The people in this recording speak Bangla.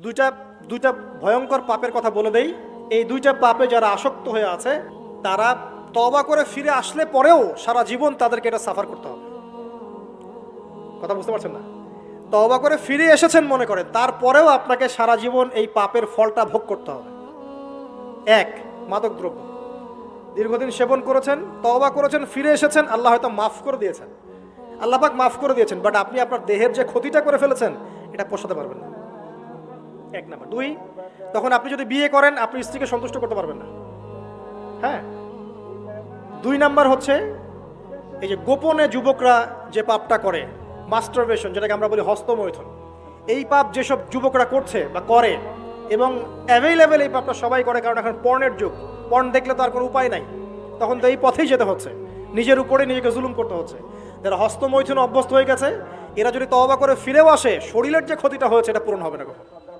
দুইটা দুইটা ভয়ঙ্কর পাপের কথা বলে দেই। এই দুইটা পাপে যারা আসক্ত হয়ে আছে তারা তওবা করে ফিরে আসলে পরেও সারা জীবন তাদেরকে এটা সাফার করতে হবে। কথা বুঝতে পারছেন না? তওবা করে ফিরে এসেছেন মনে করেন, তারপরেও আপনাকে সারা জীবন এই পাপের ফলটা ভোগ করতে হবে। এক, মাদকদ্রব্য দীর্ঘদিন সেবন করেছেন, তওবা করেছেন, ফিরে এসেছেন, আল্লাহ হয়তো মাফ করে দিয়েছেন, আল্লাহ পাক মাফ করে দিয়েছেন, বাট আপনি আপনার দেহের যে ক্ষতিটা করে ফেলেছেন এটা পোষাতে পারবেন না। এক নাম্বার। দুই, তখন আপনি যদি বিয়ে করেন আপনি স্ত্রীকে সন্তুষ্ট করতে পারবেন না। হ্যাঁ। দুই নাম্বার হচ্ছে এই যে গোপনে যুবকরা যে পাপটা করে, মাস্টারবেশন, যেটাকে আমরা বলি হস্তমৈথুন, এই পাপ যেসব যুবকরা করছে বা করে, এবং অ্যাভেলেবেল এই পাপটা সবাই করে, কারণ এখন পর্নের যুগ, পর্ন দেখলে তো আর কোনো উপায় নাই, তখন তো এই পথেই যেতে হচ্ছে, নিজের উপরে নিজেকে জুলুম করতে হচ্ছে। যারা হস্তমৈথুন অভ্যস্ত হয়ে গেছে এরা যদি তওবা করে ফিরেও আসে, শরীরের যে ক্ষতিটা হয়েছে এটা পূরণ হবে না কখনো।